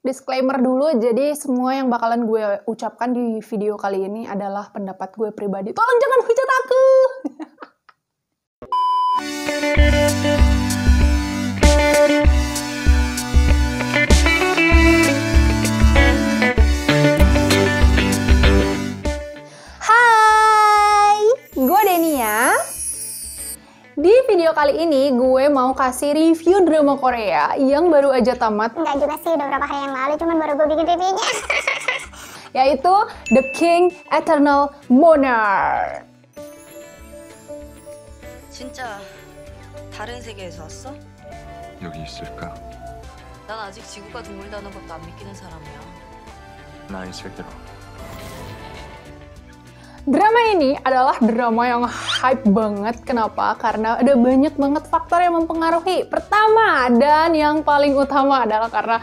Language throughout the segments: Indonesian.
Disclaimer dulu, jadi semua yang bakalan gue ucapkan di video kali ini adalah pendapat gue pribadi. Tolong jangan hujat aku! Hai, gue Denia. Di video kali ini gue mau kasih review drama Korea yang baru aja tamat. Enggak juga sih, udah beberapa hari yang lalu, cuman baru gue bikin reviewnya. Yaitu The King Eternal Monarch. 진짜 다른 세계에서 왔어? 여기 있을까? 난 아직 지구가 드물다는 것도 안 믿기는 사람이야. 나의 세계로. Drama ini adalah drama yang hype banget. Kenapa? Karena ada banyak banget faktor yang mempengaruhi. Pertama, dan yang paling utama adalah karena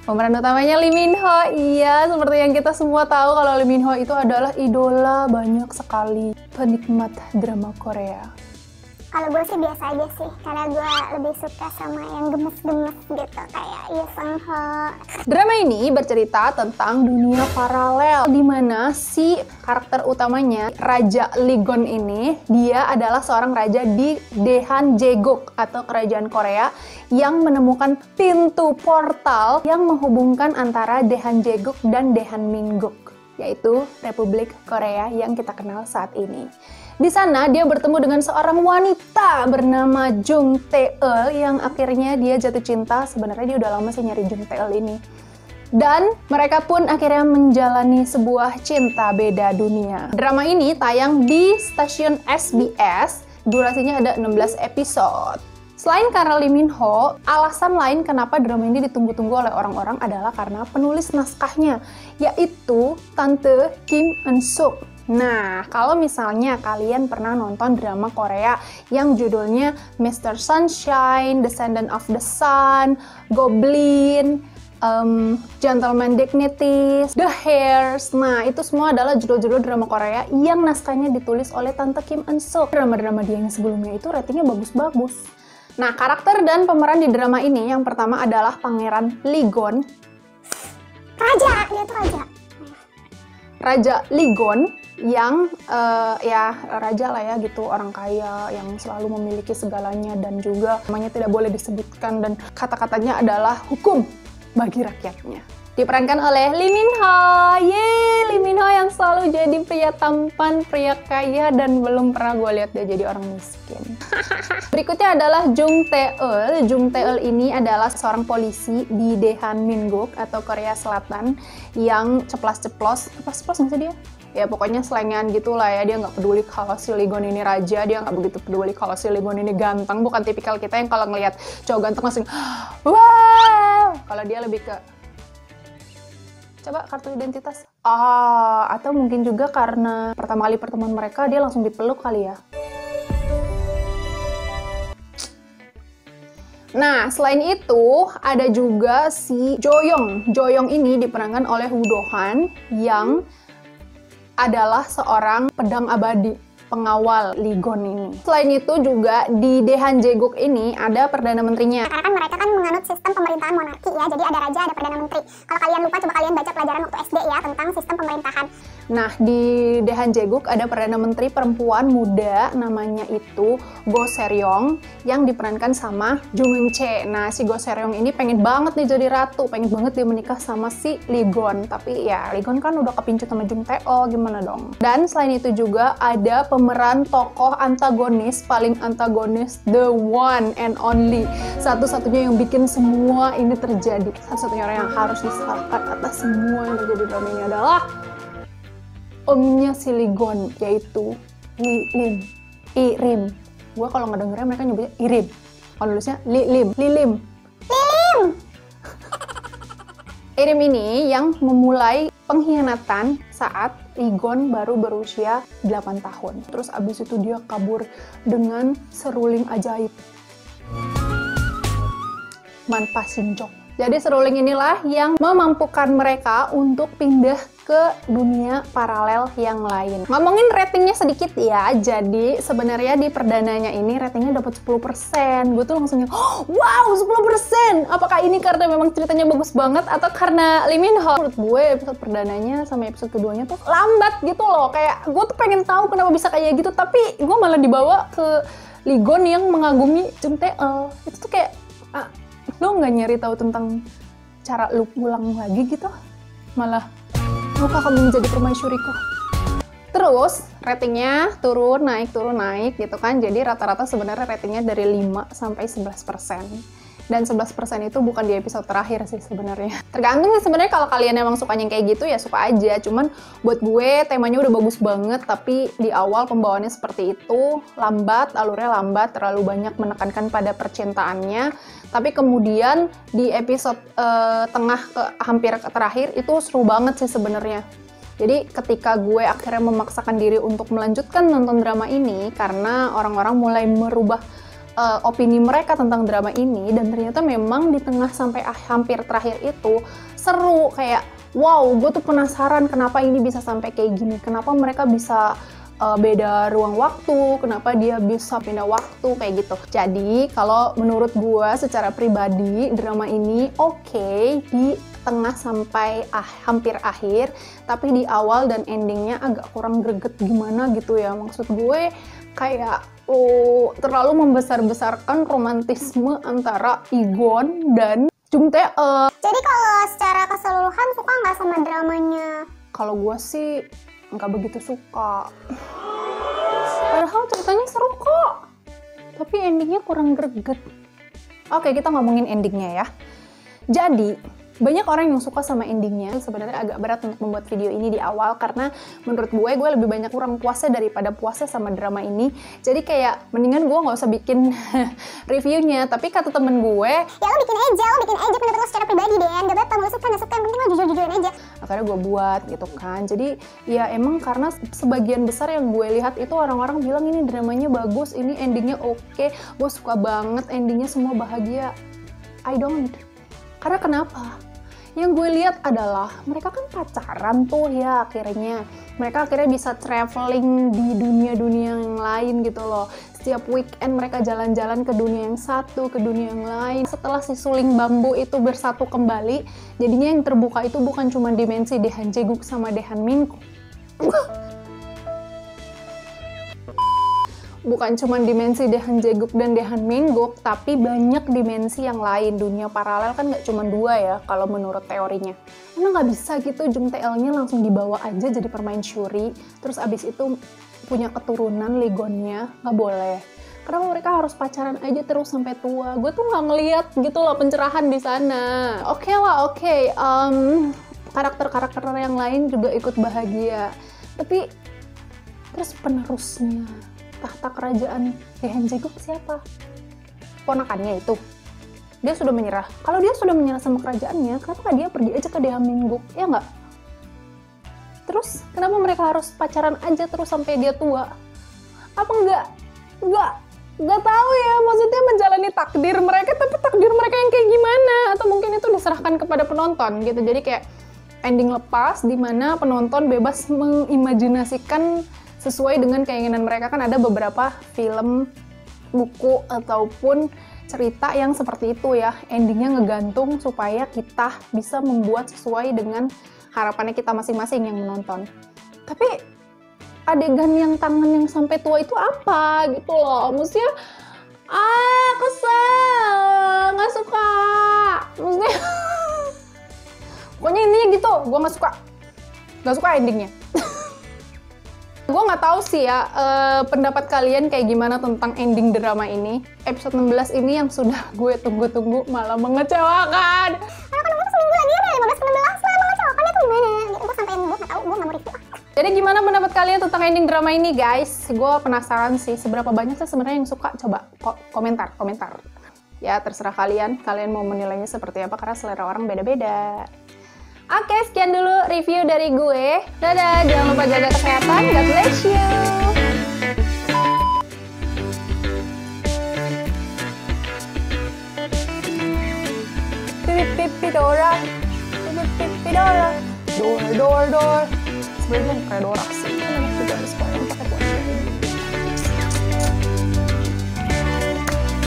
pemeran utamanya Lee Min Ho. Iya, seperti yang kita semua tahu kalau Lee Min Ho itu adalah idola banyak sekali penikmat drama Korea. Kalau gue sih biasa aja sih, karena gue lebih suka sama yang gemes-gemes gitu, kayak Lee Sung Ho. Drama ini bercerita tentang dunia paralel, di mana si karakter utamanya, Raja Ligon ini, dia adalah seorang raja di Daehan Jegeuk atau kerajaan Korea yang menemukan pintu portal yang menghubungkan antara Daehan Jegeuk dan Daehan Mingguk, yaitu Republik Korea yang kita kenal saat ini. Di sana dia bertemu dengan seorang wanita bernama Jung Tae-eul yang akhirnya dia jatuh cinta. Sebenarnya dia udah lama sih nyari Jung Tae-eul ini. Dan mereka pun akhirnya menjalani sebuah cinta beda dunia. Drama ini tayang di stasiun SBS, durasinya ada 16 episode. Selain karena Lee Min Ho, alasan lain kenapa drama ini ditunggu-tunggu oleh orang-orang adalah karena penulis naskahnya, yaitu Tante Kim Eun-suk. Nah, kalau misalnya kalian pernah nonton drama Korea yang judulnya Mr. Sunshine, Descendant of the Sun, Goblin, Gentleman Dignities, The Hairs, nah itu semua adalah judul-judul drama Korea yang naskahnya ditulis oleh Tante Kim Eun-suk. Drama-drama dia yang sebelumnya itu ratingnya bagus-bagus. Nah, karakter dan pemeran di drama ini yang pertama adalah Pangeran Ligon. Raja, dia tuh raja. Raja Ligon yang ya raja lah ya gitu, orang kaya yang selalu memiliki segalanya dan juga namanya tidak boleh disebutkan dan kata-katanya adalah hukum bagi rakyatnya. Diperankan oleh Lee Min Ho. Yeay, Lee Min Ho yang selalu jadi pria tampan, pria kaya dan belum pernah gue lihat dia jadi orang miskin. Berikutnya adalah Jung Tae-eul. Jung Tae-eul ini adalah seorang polisi di Daehan Mingguk atau Korea Selatan yang ceplas-ceplos nggak sih dia? Ya pokoknya selengan gitulah ya, dia nggak peduli kalau si Ligon ini raja, dia nggak begitu peduli kalau si Ligon ini ganteng, bukan tipikal kita yang kalau ngelihat cowok ganteng langsung wow, kalau dia lebih ke coba kartu identitas, atau mungkin juga karena pertama kali pertemuan mereka dia langsung dipeluk kali ya. Nah, selain itu ada juga si Jo-young. Jo-young ini diperankan oleh Woo Do-han yang adalah seorang pedang abadi, pengawal Ligon ini. Selain itu juga di Daehan Jegeuk ini ada Perdana Menterinya. Karena kan mereka kan menganut sistem pemerintahan monarki ya, jadi ada raja, ada Perdana Menteri. Kalau kalian lupa, coba kalian baca pelajaran waktu SD ya tentang sistem pemerintahan. Nah, di Daehan Jegeuk ada Perdana Menteri perempuan muda namanya itu Go Seryong yang diperankan sama Jung Eun-chae. Nah, si Go Seryong ini pengen banget nih jadi ratu, pengen banget dia menikah sama si Ligon. Tapi ya, Ligon kan udah kepincut sama Jung Tae-eul, gimana dong? Dan selain itu juga ada pemeran tokoh antagonis, paling antagonis, the one and only. Satu-satunya yang bikin semua ini terjadi. Satu-satunya orang yang harus disalahkan atas semua yang terjadi dalam ini adalah omnya si Ligon, yaitu Lim. Irim. Gue kalau ngedengernya mereka nyebutnya Irim. Kalau nulisnya Lilim. Irim ini yang memulai pengkhianatan saat Ligon baru berusia 8 tahun. Terus abis itu dia kabur dengan seruling ajaib. Manpa Sinjok. Jadi seruling inilah yang memampukan mereka untuk pindah ke dunia paralel yang lain. Ngomongin ratingnya sedikit ya, jadi sebenarnya di perdananya ini ratingnya dapat 10%. Gue tuh langsung oh, wow 10%! Apakah ini karena memang ceritanya bagus banget atau karena Lee Min Ho? Menurut gue episode perdananya sama episode keduanya tuh lambat gitu loh. Kayak gue tuh pengen tahu kenapa bisa kayak gitu, tapi gue malah dibawa ke Lee Gon yang mengagumi Jung Tae-eul. Itu tuh kayak lo nggak nyari tahu tentang cara lu pulang lagi gitu, malah muka kamu menjadi permaisuriku. Terus ratingnya turun naik gitu kan, jadi rata-rata sebenarnya ratingnya dari 5 sampai 11%. Dan 11% itu bukan di episode terakhir sih sebenarnya. Tergantung sih sebenarnya, kalau kalian emang sukanya kayak gitu ya suka aja. Cuman buat gue temanya udah bagus banget, tapi di awal pembawaannya seperti itu, lambat, alurnya lambat, terlalu banyak menekankan pada percintaannya. Tapi kemudian di episode tengah ke hampir terakhir itu seru banget sih sebenarnya. Jadi ketika gue akhirnya memaksakan diri untuk melanjutkan nonton drama ini karena orang-orang mulai merubah opini mereka tentang drama ini, dan ternyata memang di tengah sampai hampir terakhir itu seru, kayak wow, gue tuh penasaran kenapa ini bisa sampai kayak gini, kenapa mereka bisa beda ruang waktu, kenapa dia bisa pindah waktu kayak gitu. Jadi kalau menurut gue secara pribadi drama ini oke di tengah sampai hampir akhir, tapi di awal dan endingnya agak kurang greget gimana gitu ya. Maksud gue kayak terlalu membesar-besarkan romantisme antara Lee-gon dan Jung Tae-eul. Jadi kalau secara keseluruhan suka nggak sama dramanya? Kalau gue sih nggak begitu suka. Padahal ceritanya seru kok, tapi endingnya kurang greget. Oke, kita ngomongin endingnya ya. Jadi banyak orang yang suka sama endingnya. Sebenarnya agak berat untuk membuat video ini di awal karena menurut gue lebih banyak kurang puasnya daripada puasnya sama drama ini. Jadi kayak mendingan gue nggak usah bikin reviewnya. Tapi kata temen gue, ya lo bikin aja pendapat lo secara pribadi deh. Gak apa-apa, lo suka nggak suka, yang penting lo jujur-jujurin aja. Akhirnya gue buat gitu kan. Jadi ya emang karena sebagian besar yang gue lihat itu orang-orang bilang ini dramanya bagus, ini endingnya oke, gue suka banget endingnya semua bahagia. I don't. Karena kenapa? Yang gue lihat adalah mereka kan pacaran tuh ya akhirnya. Mereka akhirnya bisa traveling di dunia-dunia yang lain gitu loh. Setiap weekend mereka jalan-jalan ke dunia yang satu, ke dunia yang lain. Setelah si suling bambu itu bersatu kembali, jadinya yang terbuka itu bukan cuma dimensi Daehan Jae-guk sama Daehan Min-guk. Bukan cuma dimensi Daehan Jae-guk dan Daehan Min-guk, tapi banyak dimensi yang lain. Dunia paralel kan nggak cuma 2 ya, kalau menurut teorinya. Emang nggak bisa gitu Jung Tae-eul-nya langsung dibawa aja jadi permaisuri, terus abis itu punya keturunan Lee Gon-nya? Nggak boleh. Kenapa mereka harus pacaran aja terus sampai tua? Gue tuh nggak ngeliat gitu loh pencerahan di sana. Oke lah, karakter-karakter yang lain juga ikut bahagia. Tapi terus penerusnya tahta kerajaan Daehan Jae-guk siapa? Ponakannya itu. Dia sudah menyerah. Kalau dia sudah menyerah sama kerajaannya, kenapa nggak dia pergi aja ke Daehan Min-guk? Ya nggak? Terus kenapa mereka harus pacaran aja terus sampai dia tua? Apa nggak tahu ya, maksudnya menjalani takdir mereka, tapi takdir mereka yang kayak gimana? Atau mungkin itu diserahkan kepada penonton gitu. Jadi kayak ending lepas di mana penonton bebas mengimajinasikan sesuai dengan keinginan mereka. Kan ada beberapa film, buku, ataupun cerita yang seperti itu ya. Endingnya ngegantung supaya kita bisa membuat sesuai dengan harapannya kita masing-masing yang menonton. Tapi adegan yang tangan yang sampai tua itu apa gitu loh. Maksudnya, kesel, nggak suka. Maksudnya, pokoknya intinya gitu, gue nggak suka endingnya. Gue nggak tahu sih ya pendapat kalian kayak gimana tentang ending drama ini. Episode 16 ini yang sudah gue tunggu-tunggu malah mengecewakan. Kan nunggu seminggu lagi ya, 15 ke 16 lah, mengecewakannya tuh gimana? Gitu, gue sampai gue nggak tahu, gue nggak mau review. Jadi gimana pendapat kalian tentang ending drama ini guys? Gue penasaran sih seberapa banyak sih sebenarnya yang suka. Coba komentar. Ya terserah kalian mau menilainya seperti apa karena selera orang beda-beda. Oke, sekian dulu review dari gue. Dadah, jangan lupa jaga kesehatan. God bless you. Pipipidora, pipipidora, door door door. Sebenarnya kayak Dora sih.